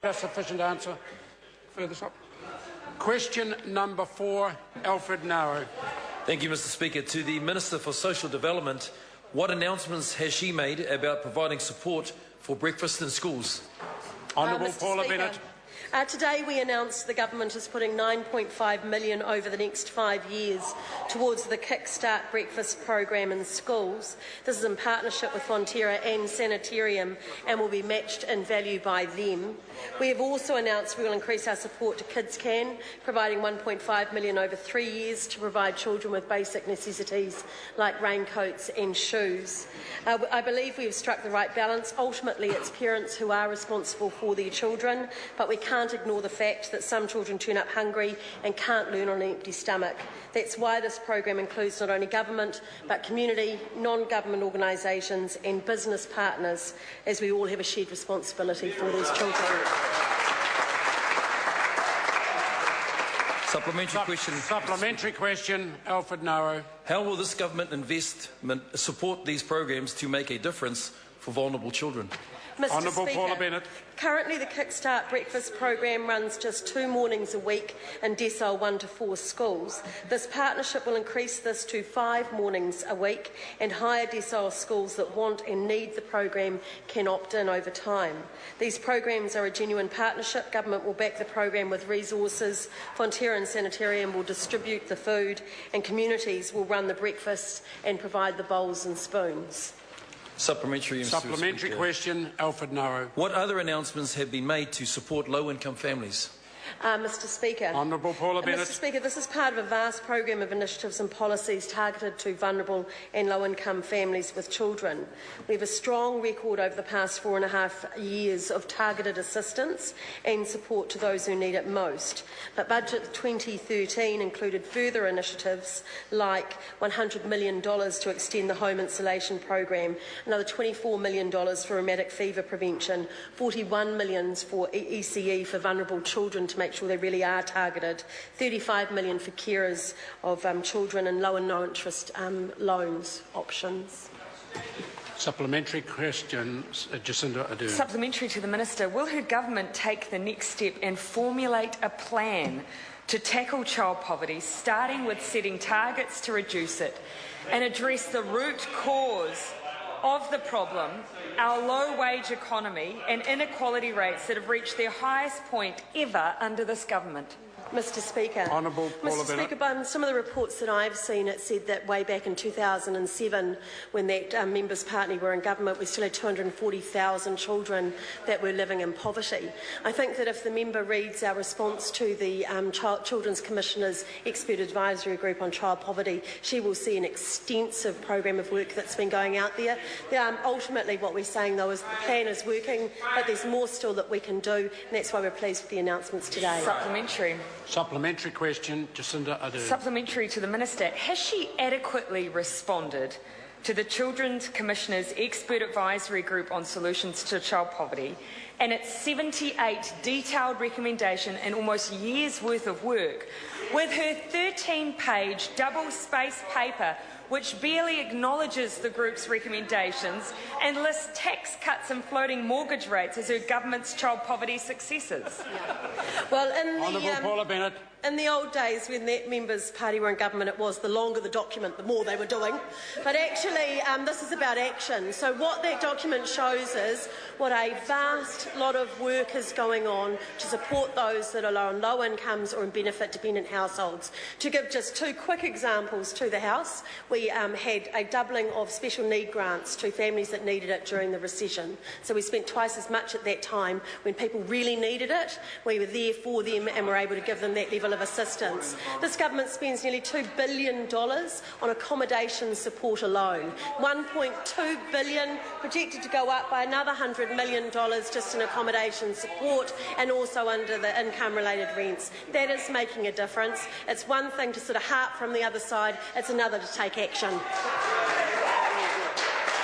Sufficient answer. Further stop. Question number 4, Alfred Ngaro. Thank you, Mr. Speaker. To the Minister for Social Development, what announcements has she made about providing support for breakfast in schools? Honourable Paula Bennett. Today we announced the government is putting $9.5 million over the next 5 years towards the Kickstart Breakfast program in schools. This is in partnership with Fonterra and Sanitarium and will be matched in value by them. We have also announced we will increase our support to Kids Can, providing $1.5 million over 3 years to provide children with basic necessities like raincoats and shoes. I believe we have struck the right balance. Ultimately, it's parents who are responsible for their children, but we can't ignore the fact that some children turn up hungry and can't learn on an empty stomach. That's why this program includes not only government but community, non-government organisations and business partners, as we all have a shared responsibility for these children. Supplementary question, Alfred Ngaro. How will this government investment support these programs to make a difference for vulnerable children? Honourable Paula Bennett. Currently the Kickstart Breakfast program runs just 2 mornings a week in decile 1 to 4 schools. This partnership will increase this to 5 mornings a week, and higher decile schools that want and need the program can opt in over time. These programs are a genuine partnership. Government will back the program with resources, Fonterra and Sanitarium will distribute the food, and communities will run the breakfasts and provide the bowls and spoons. Supplementary question, Alfred Ngaro. What other announcements have been made to support low-income families? Mr. Speaker. Honourable Paula Bennett. Mr. Speaker, this is part of a vast program of initiatives and policies targeted to vulnerable and low-income families with children. We have a strong record over the past 4.5 years of targeted assistance and support to those who need it most. But Budget 2013 included further initiatives like $100 million to extend the home insulation program, another $24 million for rheumatic fever prevention, $41 million for ECE for vulnerable children to make sure they really are targeted, $35 million for carers of children, and low and no interest loans options. Supplementary question, Jacinda Ardern. Supplementary to the Minister. Will her government take the next step and formulate a plan to tackle child poverty, starting with setting targets to reduce it and address the root cause of the problem, our low-wage economy and inequality rates that have reached their highest point ever under this government? Mr. Speaker. Honourable Paula Mr. Bennett. Speaker, by some of the reports that I've seen, it said that way back in 2007, when that Members' Party were in government, we still had 240,000 children that were living in poverty. I think that if the member reads our response to the Children's Commissioner's Expert Advisory Group on Child Poverty, she will see an extensive program of work that's been going out there. Ultimately, what we're saying, though, is the plan is working, but there's more still that we can do, and that's why we're pleased with the announcements today. Supplementary question, Jacinda Ardern. Supplementary to the Minister. Has she adequately responded to the Children's Commissioner's Expert Advisory Group on Solutions to Child Poverty and its 78 detailed recommendation and almost year's worth of work with her 13-page double-spaced paper which barely acknowledges the group's recommendations and lists tax cuts and floating mortgage rates as her government's child poverty successes? Well, Honourable Paula Bennett. in the old days when that Members' Party were in government, it was the longer the document, the more they were doing. But actually, this is about action. So what that document shows is what a vast lot of work is going on to support those that are on low incomes or in benefit-dependent households. To give just 2 quick examples to the House, we had a doubling of special need grants to families that needed it during the recession. So we spent twice as much at that time when people really needed it. We were there for them and were able to give them that level of assistance. This government spends nearly $2 billion on accommodation support alone. $1.2 billion projected to go up by another $100 million just in accommodation support and also under the income-related rents. That is making a difference. It's one thing to sort of harp from the other side, it's another to take action.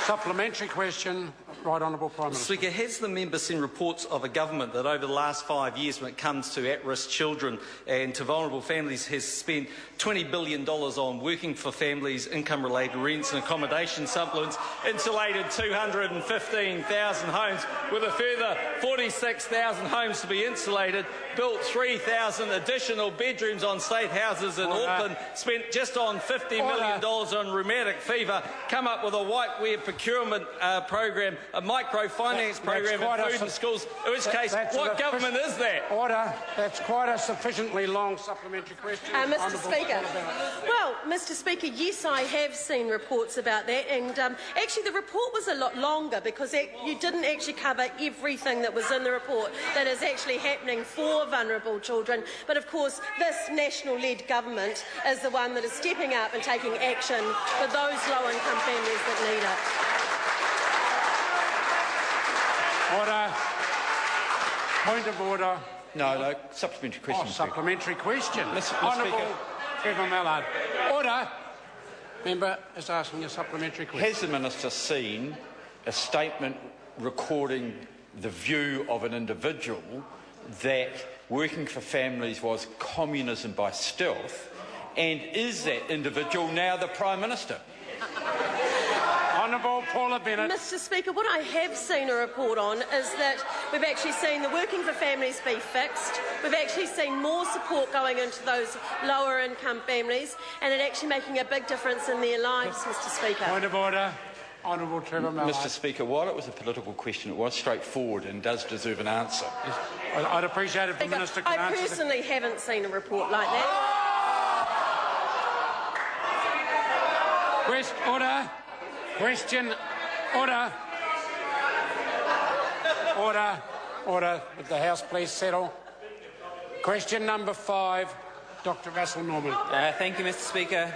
Supplementary question. Right Honourable Prime Minister. Speaker, has the member seen reports of a government that over the last 5 years, when it comes to at-risk children and to vulnerable families, has spent $20 billion on working for families, income-related rents and accommodation supplements, insulated 215,000 homes, with a further 46,000 homes to be insulated, built 3,000 additional bedrooms on state houses in Auckland, spent just on $50 million on rheumatic fever, come up with a whiteware procurement program, a microfinance program in food and schools, in which case, what government is that? Order. That's quite a sufficiently long supplementary question. Mr Speaker. Well, Mr Speaker, yes, I have seen reports about that, and actually the report was a lot longer because you didn't actually cover everything that was in the report that is actually happening for vulnerable children. But of course, this national-led government is the one that is stepping up and taking action for those low-income families that need it. Order. Point of order. No, supplementary question. Supplementary question. Mr. Honourable Speaker. Trevor Mallard. Order. Member is asking a supplementary question. Has the Minister seen a statement recording the view of an individual that working for families was communism by stealth, and is that individual now the Prime Minister? Honourable Paula Bennett. Mr Speaker, what I have seen a report on is that we've actually seen the working for families be fixed. We've actually seen more support going into those lower income families, and it actually making a big difference in their lives, Mr Speaker. Point of order. Honourable Trevor Mallard. Mr Speaker, while it was a political question, it was straightforward and does deserve an answer. Yes. I'd appreciate it if the Minister could answer. I personally haven't seen a report like that. Order. Question. Order. Order. Order. Would the House please settle? Question number 5, Dr. Russell Norman. Thank you, Mr Speaker.